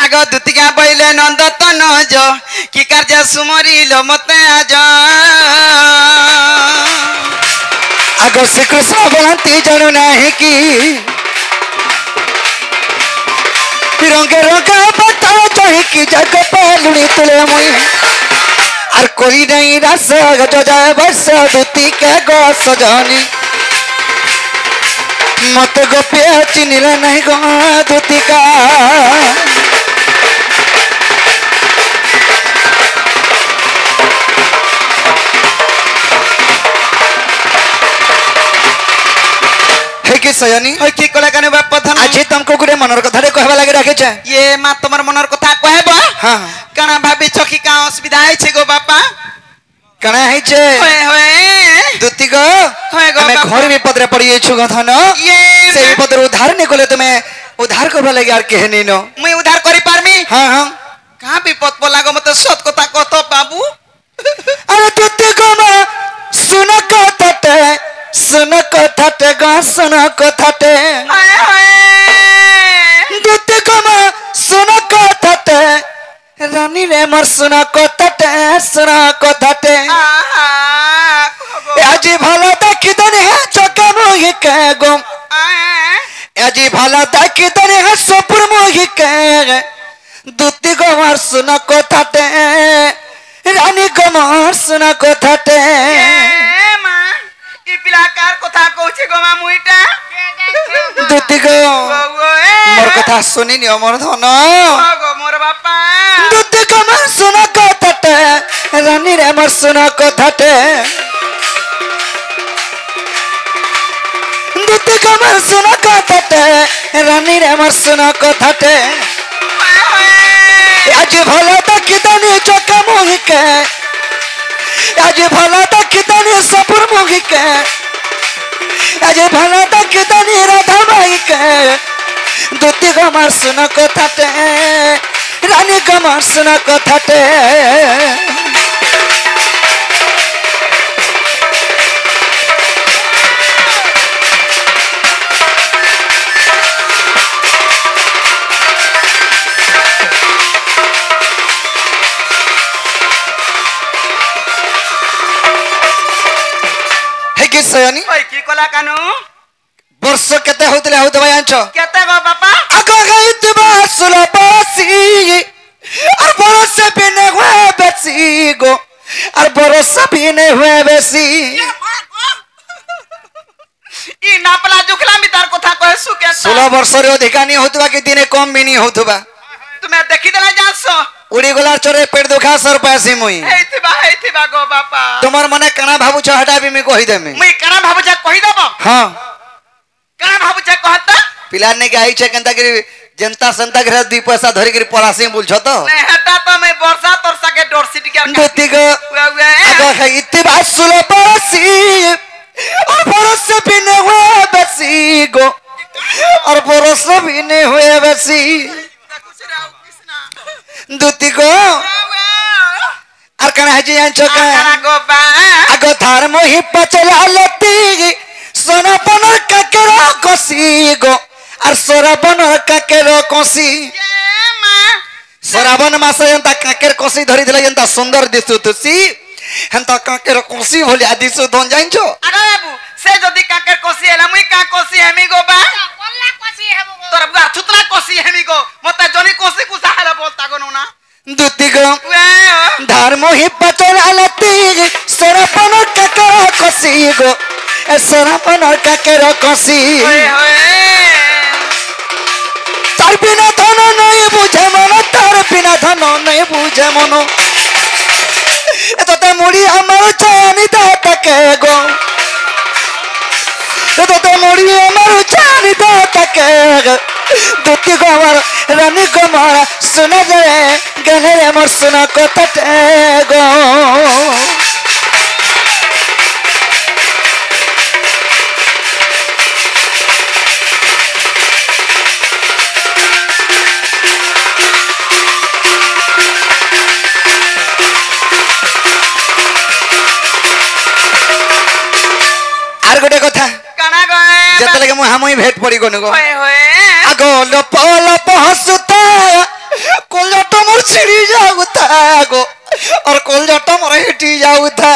आग दुतिका बैले नंद तनज कि कार्य सुमरिल मते आज आग श्रीकृष्ण बोलती जानू नहीं कि रंगे रंगा बता चाहे कि जग पालुनी तुले मुई और कोई नहीं रस जाए बस दुती के गो सजानी मत गोपिया चिनिला नहीं गो दुती का कि सयानी कि कला काने बाप प्रधान आज तुमको गुरे मनर कथा रे कहबा लागे राखे छ ये मा तमर मनर कथा कहबो हां कणा भाबी छकी का असुविधा है छे गो बापा कणा है छे होय होय दुती गो होय गो हमें घर में पदरे पड़ी छु गथन ये से पदर उधार ने कोले तुम्हें उधार करबा लागे यार कहनी न मैं उधार करि पारमी हां हां कहां विपद बोलागो मते सत कथा कहतो बाबू अरे दुती गो मा सुन कथटे सुन कथटे गा सुन कथटे हाय हाय दुती गो मा सुन कथटे रानी रे मर सुन कथटे आहा আজি ভালো দেখি তনে চকা মুহি কে গো আজি ভালো দেখি তনে সপুর মুহি কে দুতি গমার শুন কথাতে রানী গমার শুন কথাতে মা ই পিলাকার কথা কইছে গো মা মুইটা দুতি গো মোর কথা শুনি নিও মোর ধন গো মোর বাপা দুতি গমার শুন কথাতে রানী রে মোর শুন কথাতে দুতি গমার শুন কথাতে রানী রে মোর শুন কথাতে आज भला देखितनी चौका मुही के आज भला देखितनी सपुर मुही के आज भला देखितनी राधा माई के दुती गमार सुन कथाटे रानी गमार सुन कथाटे सयानी ओय की कला कानु वर्ष केते होतले होत भाई आंचो केते गो बापा आगो गईत बासुला बासी और बरस बिने हुए बेसी गो और बरस बिने हुए बेसी ई नापला जुखला मितार कथा कहे सुके 16 वर्ष रे अधिका नहीं होतबा कि दिने कम भी नहीं होतबा तुमे देखि देला जासो उड़ी गला चोरे पेट दुखा सर पैसे मुई हेतिबा गो बापा तुमर मने कणा भाबू छ हटा भी मैं कहि देमे मुई कणा भाबू छ कहि देबो हां कणा भाबू छ कहता पिलाने के आई छ केनता कि जनता संता घर 2 पैसा धरि के परासी बोल छ तो नहीं हटा तो मैं वर्षा तोरसा के डोर सिटी के दुती गो आगो है इतबा सुलो परासी और बरस बिने हुए बेसी गो और बरस बिने हुए बेसी दुती गो और कना है जी आंचो का गो बा आगो धार मोहि पचला लती सोना पनर काकेरो कोसी गो और सोरा पनर काकेरो कोसी श्रावण मास जंता काकेर कोसी धरि दिले जंता सुंदर दिसु तुसी हंता काकेर कोसी भलिया दिसु दोन जाइछो अरे बाबू से जदी काकेर कोसी हैला मुई का कोसी हेमी गो बा कोल्ला कोसी हेबो तोर बुआ छुतरा कोसी हेमी गो मते जनी कोसी कुसा हैला बोलता गनो ना दुती गो धार मोहि पचला लती सोरा पनर काकेरो कोसी गो सोरा पनर काकेरो कोसी तार बिना धन नहीं बुझे मन तार बिना धन नहीं बुझे मन एतते मुड़ी हमर चानी दाता के गो एतते मुड़ी हमर चानी दाता के दुती गो हमर रानी गो मारा सुन रे गले रे मोर सुन कथटे गो आर गोटे कथा कना गए जत लगे मु हमई भेट पड़ी गनो गो होए होए आगो लप लप हसुता पिटी जाऊ था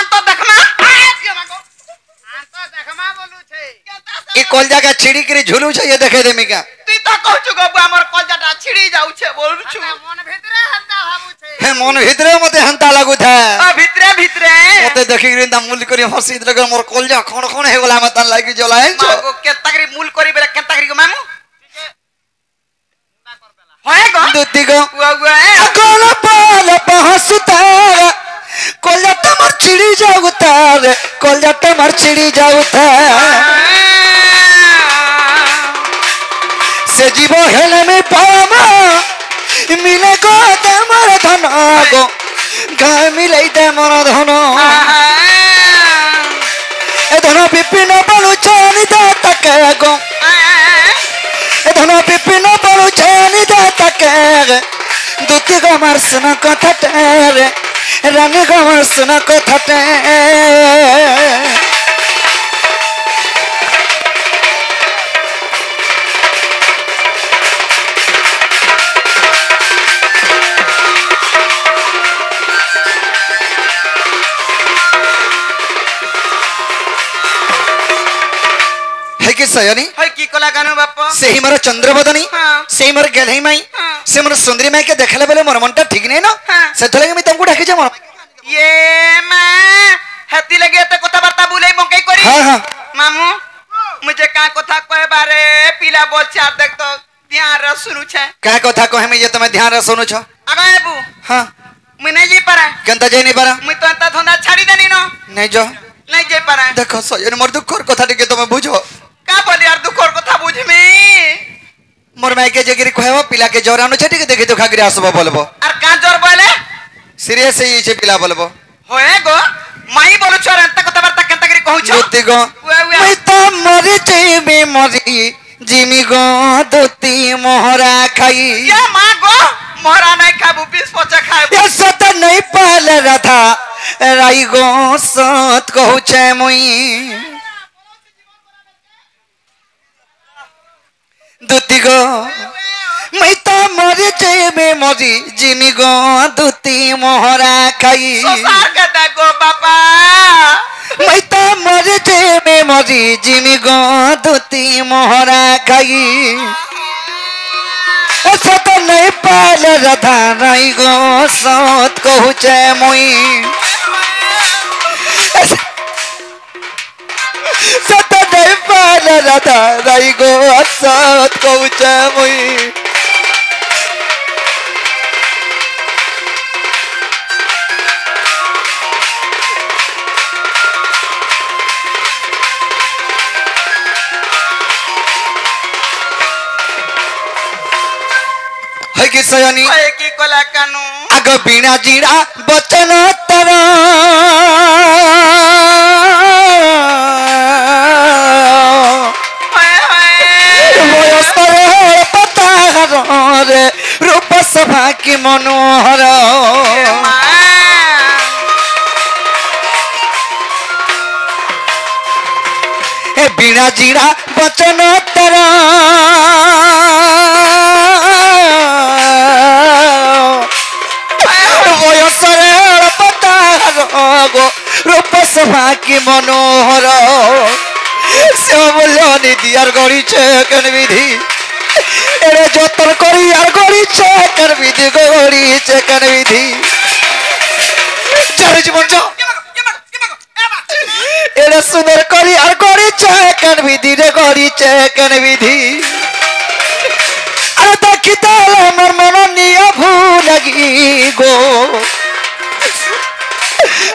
तो देखमा ई कलजा का छिड़ी करी झुलू छे ये देखे देमी का তুই তো কইছু গো আমার কলজাটা ছিড়ি যাউছে বলছু মন ভিতরে হন্তা ভাবুছে हे मन भितरे मते हंता लागू था ভিতরে ভিতরে मते देखि गिरी दा मूल करी हसी लगे मोर कलजा खण खण हे गला मत लागी जलाइन छ मागो केतागरी मूल करी बेला केतागरी गो मामू होए गो दुती गो उआ अकल पाल पहसुता कलजा तमर छिड़ी जाऊ था कलजा तमर छिड़ी जाऊ था से जीव हेले में पामा मिले गो तमर धन गो गाय मिले तमर धन ए धन विपिन बलु छानी दा तके गो ए धन विपिन बलु छानी दा तके दुती गो मारसन कथा रे रानी गो मारसन कथा कि सयनी होय की कला गानो बाप से ही मार चंद्रबदनी हाँ। से ही मार गेलही माई हाँ। से मार सुंदरी माई के देखले बेले मोर मनटा ठीक नहीं ना हाँ। से थले मी तुमको डाके जे मोर ये मां हती लगे तो कथा बार्ता बुलाई मकई करी हां हां मामू मुझे का कथा कहे बारे पीला बोल चार देख तो ध्यान रे सुनु छे का कथा कहे मी जे तुम ध्यान रे सुनु छ आगा एबू हां मैं नहीं जी पारा केनता जे नहीं पारा मैं तो अंता धंधा छाड़ी देनी नो नहीं जो नहीं जे पारा देखो सयनी मोर दुख कथा टिके तुम बुझो का बोली यार दुखर कथा बुझमी मोर माई के जगिरी कहबो पिला के जोरानो छटी के देखि तो खागिरी आसबो बोलबो और का जोर बोले सीरियस ही छे पिला बोलबो होए गो माई बोलु छोर अंत कथा बार्ता केनता करी कहू छ दुती गो मैं तो मरी जेबे मरी जिमी गो दुती मोहरा खाई ये मां गो मोहरा नहीं खाबू 20 पचा खाबू ये सत नहीं पाल रथा राई गो सत कहू छे मुई दुती गो मैं तो मरी जेबे मरी जिमी गो दुती मोहरा खाई सोसार के देखो बापा मैं तो मरी जेबे मरी जिमी गो दुती मोहरा खाई सत नहीं पाल रथा राई गो सत कहू छे मुई सत नहीं पाल रथा राई गो सत कहू छे मुई है कि सयनी होए की कला कानू आग बीणा जीड़ा बचन तर होए होए वयस्कर पताहर रे रूप सभा की मनोहर ए बीणा जीड़ा बचन तर वयस्कर पताहर गो रूप सभा की मनोहर श्यामलनी दियार गड़ी केन विधि एरे जतन करी यार गड़ी केन विधि गड़ी केन विधि चल जीवन जो एरे सुंदर करी यार गड़ी केन विधि रे गड़ी केन विधि अरे देखिता मोर मन निया भूल लगी गो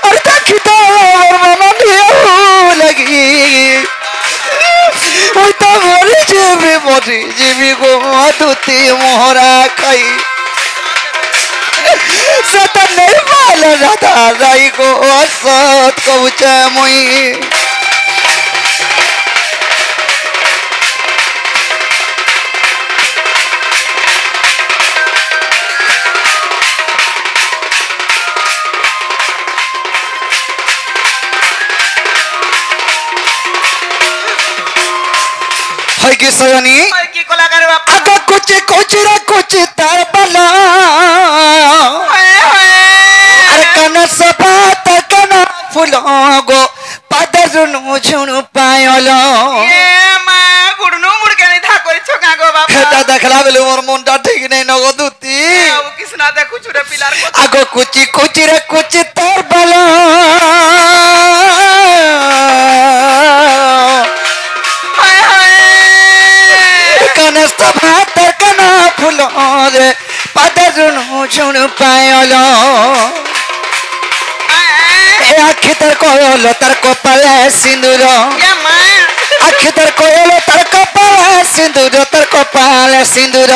अरे देखिता मोर मन निया भूल लगी ওই তো মরি যাবি গো দুতি মোহরা খাই সত নেই পাল রাধা রাই গো সত কবুচা মুই है कि सयनी होए की कला करे बापा आगा कुछ रा कुछ तार बला होए होए अरे कन सफा ठीक नहीं नगदुती अब किसना देखु छुरे पिलार को आगो कुची कुची रे कुची तार बल हाय हाय कनस्त भातर कना फुलो रे पादरुनु छुनु पायलो ए आखि तर कोयलो तर कपाले सिंदूर ये मां आखि तर कोयलो तर कपाले सिंदूर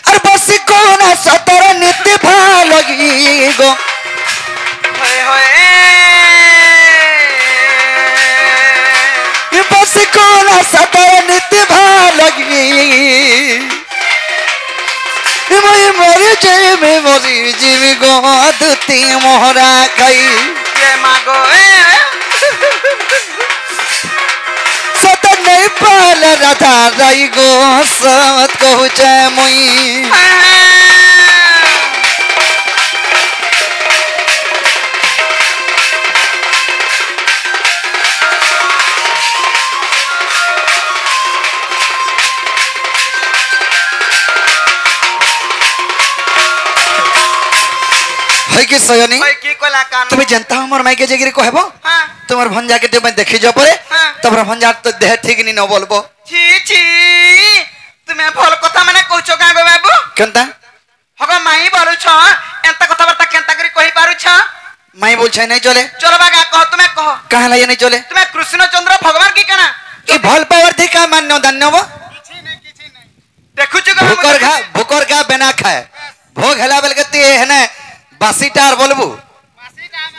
और बसी कोना सतर नीति भालगी गो हाय हाय बसी कोना सतर नीति भालगी मरी जीवी गो दुती मोहरा खाई ये मागो सत नहीं पाल राधा राई गो सत कहू चाहे मुई कि सयनी की कोला कान तुम्हें जनता हमर माई के जगिरी कहबो हां तुम्हार भंजा के मैं देखि जो परे तबरा भंजा तो देह ठीक नहीं न बोलबो छी छी तुम्हें भल कथा माने कहछो का बाबू केनता हगो माई बोलु छ एंता कथा बर्ता केनता करी कहि पारु छ माई बोल छै नहीं चले चलो बागा कह तुम्हें कह कहां लाये नहीं चले तुम्हें कृष्णचंद्र भगवान की कना ई भल पावर थी का मान्य दान्यबो किछि नहीं देखु छ भूकर का बिना खाए भोग हला बेल के है ना बासीटार बोलबू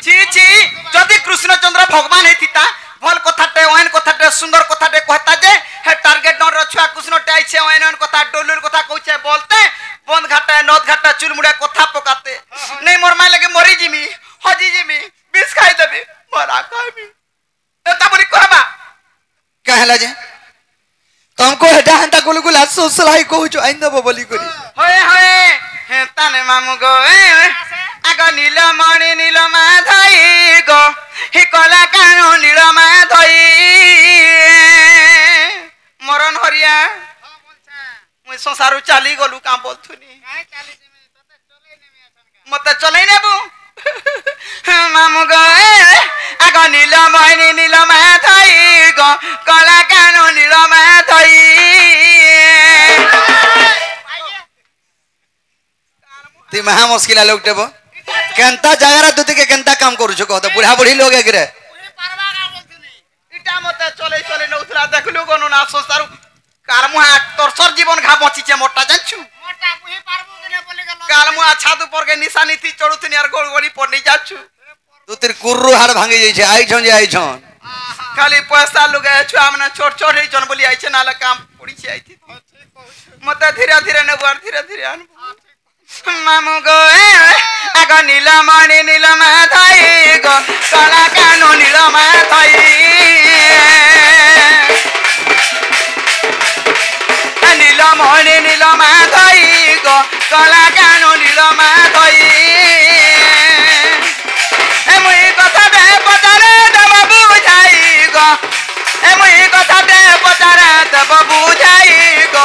छी छी जदि कृष्णचंद्र भगवान हेतिता भल कथाटे ओहन कथाटे सुंदर कथाटे कहता जे हे टारगेट न रछुआ कृष्णटे आइछे ओहन ओहन कथा डोलुर कथा कहछे बोलते बंद घाटा नद घाटा चुलमुड़ा कथा पकाते नहीं मोर माय लगे मरी जिमी हजी जिमी बिस खाई देबी मरा खाइबी एता बरी कहबा कहला जे तुमको हेटा हंता गुलगुला सोसलाई कहू जो आइंदा बोली करी होए होए हे ताने मामू गो आगो नील माधई गो हि कला कानो नील माधई मरण हरिया मुई संसारु चाली गलु का बोलथुनी मते चलै नेबू मामू गो आगो नील माधई गो कला कानो नील माधई ती महा मुश्किल लोग टेबो केनता जागरा दुती के केनता काम करू छ कहत बुढ़ा बुढ़ी लोग एकरे इटा मते चले चले नउतरा देखलु गनो ना संसारु कालमुहा तोरसर जीवन घा बची छे मोटा जानछु मोटा पुही पारबो के ने बोले गलो कालमुहा छादु पर के निशानी थी चढ़ुतनी यार गोलगोली पड़नी जाछु तू तेर कुर्रू हाड़ भांगी जाई छे आई छन जे आई छन खाली पैसा लुगे छुआ मने छोट छोट ही जन बोली आई छे नाले काम पड़ी छे आई थी मते धीरे धीरे नबुआर धीरे धीरे आन मामू गो आगो नील माधई गो कला कानो नील माधई नील माधई गो कला कानो नील माधई ए मुई कथा दे पतारे देव बुझाई गो ए मुई कथा दे पतारे देव बुझाई गो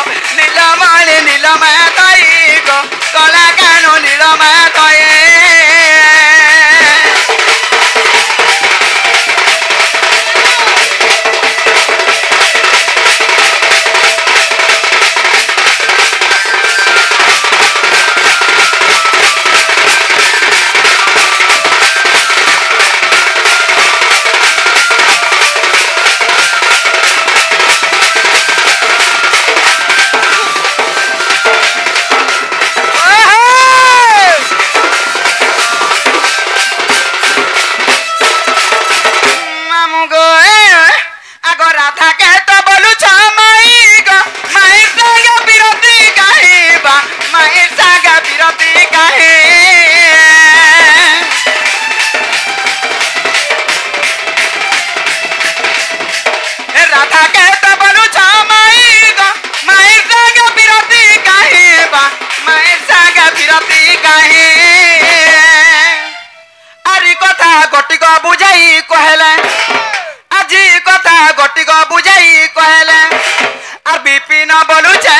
नील माधई गो कला कानो नील माधई बिपिन बोलू छे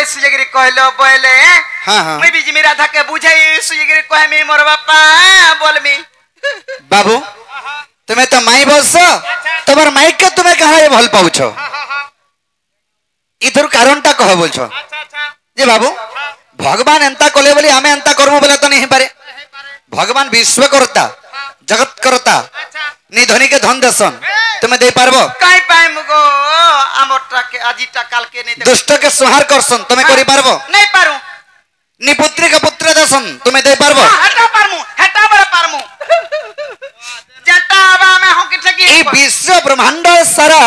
सुजगिरी कहलो बोले हाँ हाँ मैं भी जिमी राधा के बुझाई सुजगिरी कहे मी मोर बापा बोल मी बाबू तुम्हें तो माई बोलस तुम्हार माइक के तुम्हें कहा ये भल पाउछ इधर कारणटा कह बोलछ जे बाबू भगवान एंता कले बोली आमे एंता करमु बोले तो नहीं पारे भगवान विश्व करता जगत करता निधनी के धन देसन तुम्हें दे पारबो काई पाए मुगो आमरटा के आजीटा काल के नहीं दे दुष्ट के संहार करसन तुम्हें करि पारबो नहीं पारू निपुत्री के पुत्र देसन तुम्हें दे पारबो हटा बरा पारमु जटा आबा में हो कि ठगी ई विश्व ब्रह्मांड सारा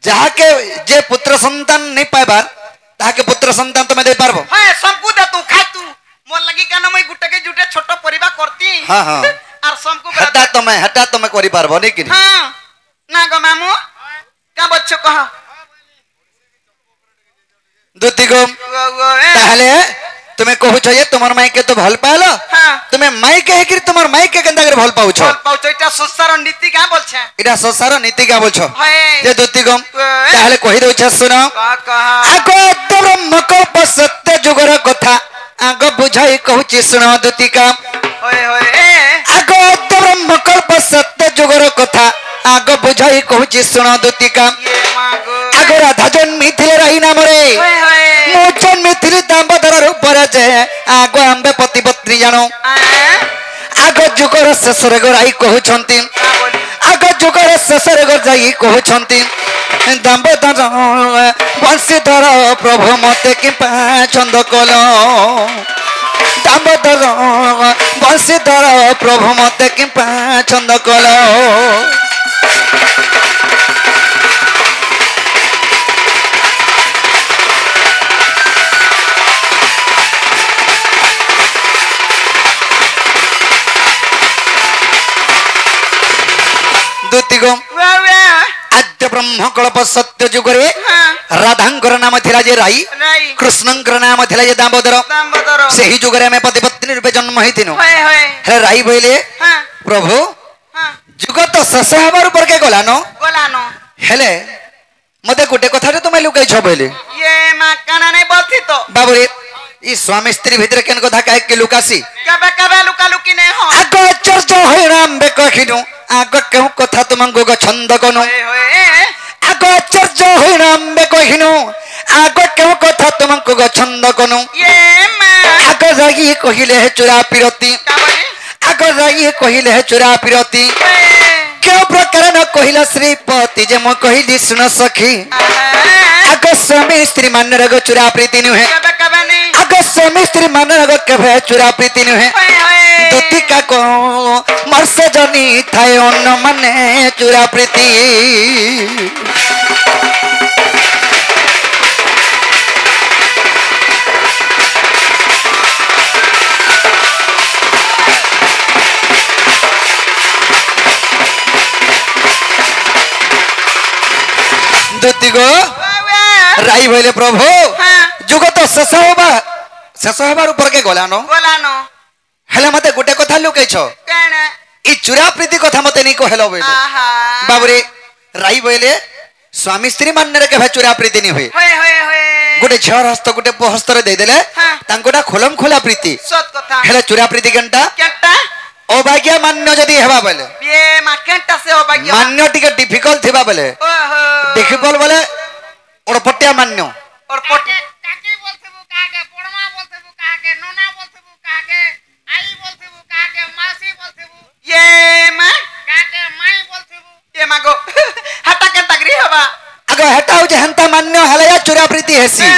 जहा के जे पुत्र संतान नहीं पाइबार ताहा के पुत्र संतान तुम्हें दे पारबो हां सबको दे तू खा तू मोर लगी काना मैं गुटे के जुटे छोटो परिबा करती हाँ हाँ और सबको हटा तुम्हें करि पारबो नहीं कि हां ना गो मामू का बच्चो कह दुती को ताहले तुम्हें कहूछ ये तुम्हार माई के तो भल पालो हां तुम्हें माई के कि तुम्हार माई के केंदा करे भल पाउछ बोल पाउछ इटा संसार नीति का बोलछे इडा संसार नीति का बोलछ हाय जे दुती को ताहले कहि दउछ सुनो कह आगो ब्रह्म कल्प सत्य जुगर कथा आगो बुझाई कहूची सुनो दुती का होय होय आगो ब्रह्म कल्प सत्य जुगर कथा आगो बुझाई कहूची सुनो दुती का ये मागो आगो राधा जन्मी थिले रही नाम रे होय होय मो जन्मी थिले दामोदर रूप जे आगो आंबे पति पत्नी जानो आगो जुगर शेषरे गराई कहउछंती आगो जुगर शेषरे गराई कहउछंती दामोदर बंशीधर प्रभु मते कि छंद कल दामोदर बंशीधर प्रभु मते कि छंद कल दुतिगो आद्य ब्रह्म कल्प सत्य जुगरे राधांकर नाम थिला जे राई कृष्णंकर नाम थिला जे दामोदर से ही जुगरे में पति पत्नी रूपे जन्म हितिनु हे राई बोले प्रभु जुग तो शेष हबार ऊपर के गलानो हेले मते गुटे कथा रे तुमे लुकाई छ बोले ये मा काना नहीं बोलती तो बाबू रे ई स्वामी स्त्री भीतर केन कथा काहे के लुकासी कबे कबे लुका लुकी नहीं हो आगो चर्चा होय राम बे कहिनु आगो केहू कथा तुमंगो ग छंद कनु आगो चर्चा होय राम बे कहिनु आगो केहू कथा तुमंगो ग छंद कनु ये मा आगो जागी कहिले हे चुरा पिरती आगो जागी कहिले हे चुरा पिरती क्यों प्रकार न कहिला श्रीपति जे म कहिली सुन सखी आगो स्वामी स्त्री मान रग चुरा प्रीति नु है कबे कबे नहीं आगो स्वामी स्त्री मान रग केभे चुरा प्रीति नु है दुतिका को मर्ष जनी थाय अन्न मने चुरा प्रीति दुतिगो राई भइले प्रभु जुग तो शेष हबार ऊपर के गलानो हेले मते गुटे कथा लुकै छ ई चुरा प्रीति कथा मते नहीं कहलो बोले बाबूरे राई बोले स्वामी स्त्री मानने रे के चुरा प्रीति नहीं हुए गुटे झर हस्त गुटे हस्त रे दे देले तांकोटा खोलम खोला प्रीति हेले चुरा प्रीति केनटा अभाग्य मान्य जदी हेबा बोले ये माकेंटा से अभाग्य मान्य टिके डिफिकल्ट थिबा बोले डिफिकल्ट बोले और पट्टिया मान्य और पट्टी काकी बोलथबु काके पड़मा बोलथबु काके नोना बोलथबु काके आई बोलथबु काके मासी बोलथबु ये मा काके माई बोलथबु ये मागो हटा के तगरी हवा अगो हटा हो जे हंता मान्य हलया चुरा प्रीति हेसी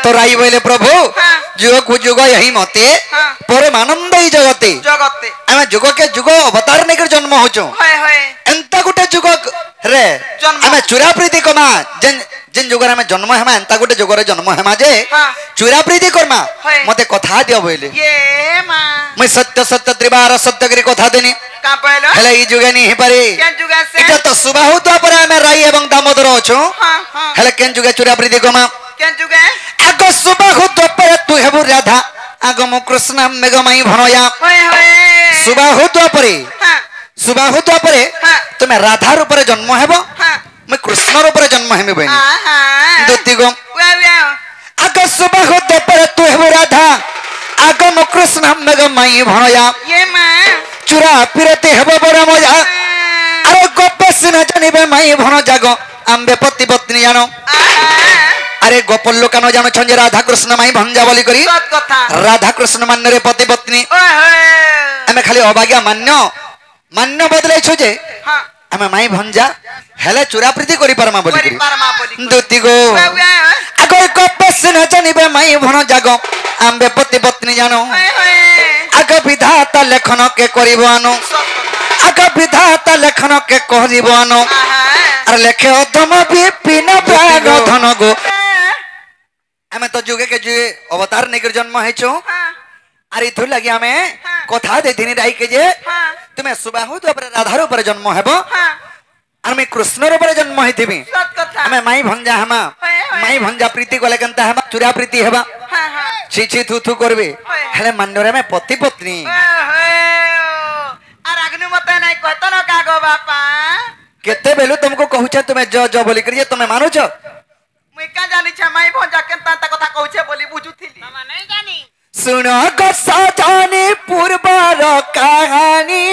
तो राई बोले प्रभु जुग को जुग यही मते परम आनंद ही जगते जगते आमे जुग के जुग अवतार नेकर जन्म होचो एंता गुटे जुग रे आमे चुरा प्रीति कमा जेन जुगर आमे जन्म हेमा एंता गुटे जुगर जन्म हेमा जे चुरा प्रीति करमा मते कथा दियो बोले ये मा मैं सत्य सत्य त्रिबार सत्य करी कथा देनी का पहलो हेले ई जुगे नी हे पारे केन जुगा से इटा तो सुबह हो तो पर आमे राई एवं दामोदर अछो हेले केन जुगे चुरा प्रीति कमा केन जुगा आगो सुबह हो तो पर तू हेबु राधा आगो मो कृष्ण मेघमाई भणया सुबह हो तो परे सुबह हो तो परे तुमे राधा रूप रे जन्म हेबो मैं कृष्ण रूप रे जन्म हेमि बहिनी दुति गो আগ সুবাহ দেপরে তু হেবু রাধা আগম কৃষ্ণ মেঘ মাই ভণয়া ये मैं চূড়া পিরতে হেব বড় মজা আর গপ সিনা জানিবে মাই ভণ জাগ আম্বে পতি পত্নী জানো আরে গোপল লোকানো জানো যে রাধা কৃষ্ণ মাই ভঞ্জা বলি করি सत कथा রাধা কৃষ্ণ মান্যরে পতি পত্নী ओए होए আমি খালি অবাজ্ঞা মান্য বদলাইছো যে हां আমি মাই ভঞ্জা হেলে চূড়া প্রীতি করি পারমা বলি परी করি परमा बोली দুতি গো ओए ओए আগো গপ সিনা জানিবে মাই ভণ জাগ আম্বে পতি পত্নী জানো ओए আগ বিধাতা লেখন কে করিব আনো सत कथा আগ বিধাতা লেখন কে করিব আনো আর লেখে অধম বিপিন ব্যাগ ধন গো আমি তো যুগে কে যুগে অবতার নেকর জন্ম হয়েছো আর ইথুর লাগি আমি কথা দেখিনি রাইকে যে তুমি সুবাহু উপরে রাধার উপরে জন্ম হেব আর আমি কৃষ্ণর উপরে জন্ম হইতিবি सत कथा আমি মাই ভঞ্জা হেমা মাই ভঞ্জা প্রীতি কলে কেনতা হেবা চূড়া প্রীতি হেবা हां हां ছি ছি থু থু করবে হেলে মান্ডরে আমি পতি পত্নী আর আগ্নি মতে নাই কত ন কাগো বাপা কেতে বেলু তুমको कहूछ तुमे ज ज बोली करिए तुमे मानुछ মুই কা জানি ছামাই ভজা কেনতা তা কথা কইছে বলি বুঝুথিলি মামা নাই জানি सुनो गो सजानी पूर्वर कहानी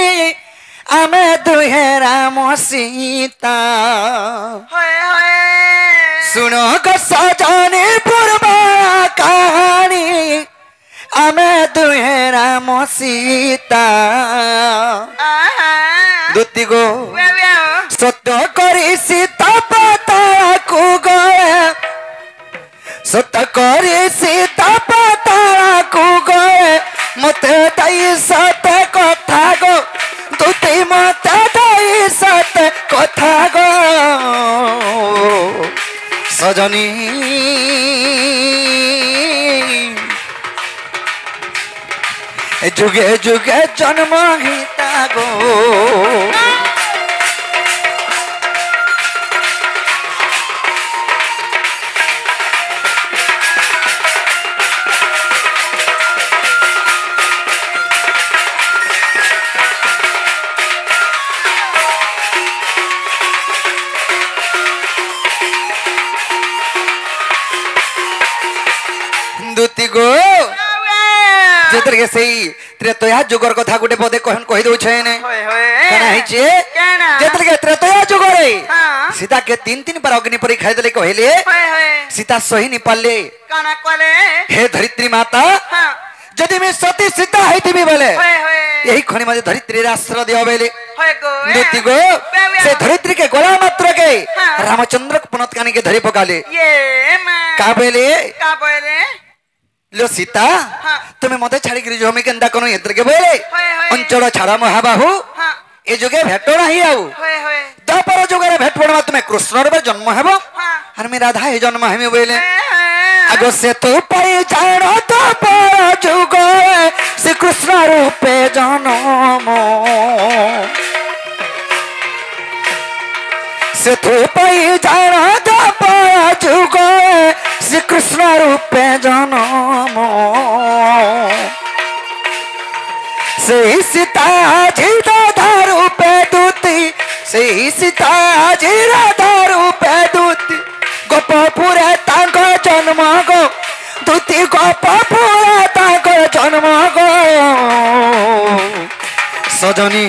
आमे दुहे राम सीता होए होए सुनो गो सजानी पूर्वर कहानी आमे दुहे राम सीता आहा दुती गो वे वे सत्य करी सीता पता को गए सत्य करी सीता पता को गए मते दाई सत्य कथा गो दुती मते दाई सत्य कथा गो सजनी जुगे जुगे जन्म हिता गो दुती गो जेतर के सही त्रेतया जुगर कथा गुटे पदे कहन कहि दउ छै ने होए होए केना है जे केना जेतर के त्रेतया जुगरे हां सीता के तीन तीन बार अग्नि परीक्षा देले कहले होए होए सीता सही नि पाले काना कोले हे धरित्री माता हां जदि मैं सती सीता हैतिबी बोले होए होए यही खनि माजे धरित्री राष्ट्र दियो बेले होए गो दुती गो से धरित्री के गोला मात्र के रामचंद्र को पनतकानी के धरि पकाले ये मैं का बेले का बोले लो सीता हाँ। तुम्हें मते छाड़ी गिरी जमी केंदा कोनो यंत्र के बोले होए होए अंचल छाड़ा महाबाहु हां ए जुगे भेटो नाही आउ होए होए दपर जुगे भेट पड़वा तुम्हें कृष्ण रे जन्म हेबो हां और मैं राधा हे जन्म हेमे बोले हां आगो से तो पाई जानो तो पर जुगे श्री कृष्ण रूपे जन्म से तो पाई जानो तो पर जुगे श्री कृष्ण रूपे जन्म से सीता जी राधा रूपे दूती से सीता जी राधा रूपे दूती गोपपुरे तांक जन्म गो दूती गोपपुरे तांक जन्म गो सजनी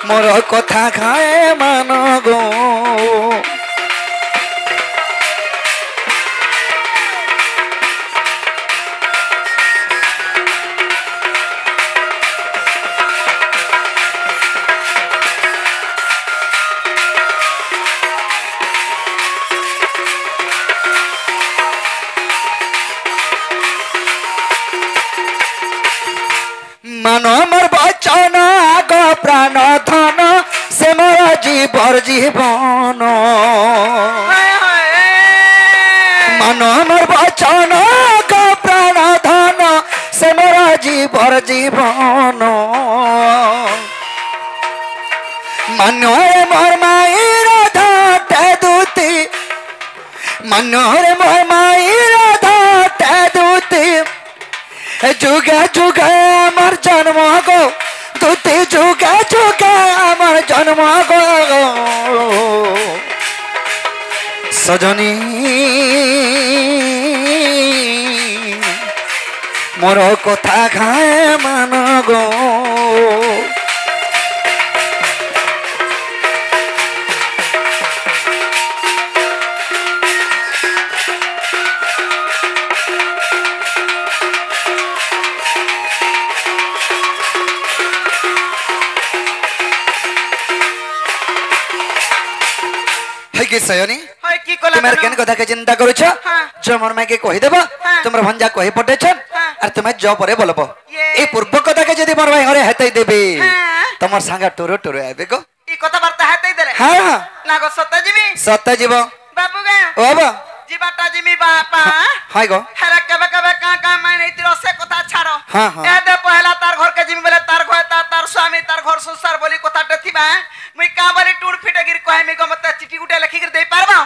मोर कथा खाए मान गो मानो मोर बचन आग प्राण धन से मोर जीवर जीवन होए होए मानो मोर बचन आग प्राण धन से मोर जीवर जीवन मानो रे मोर माई राधा ते दूती मानो रे मोर माई राधा ते दूती जुगे जुगे আমার জন্ম গো তুই যুগে যুগে আমার জন্ম গো सजनी मोर कथा खाए मान गो कि सयनी হয় কি কলা तुम्हारे केन कथा के चिंता करूछ हाँ। जो मन में के कहि देबो हाँ। तुमर भंजा कहि पटेछ हाँ। और तुम्हें जो परे बोलबो ये। ए पूर्व कथा के जदी मोर भाई घरे हेतै देबे हाँ। तमर संगा टुरु टुरु आबे गो এই কথাবার্তা হাতেই দেলে हां না গো সত্য জিমি सत्य जीव বাবু গে ओ बाबा जीवाटा जिमी बापा हाय गो हेरा कबे कबे का मैं नहीं तिरो से कथा छाड़ो हाँ, हाँ। ए दे पहला तार घर के जिमी बोले तार घर तार स्वामी तार घर संसार बोली कथा टेथिबा मुई का बोली टूड़ फिटे गिर कहे मी गो मते चिठी गुटे लिखि गिर दे पारबा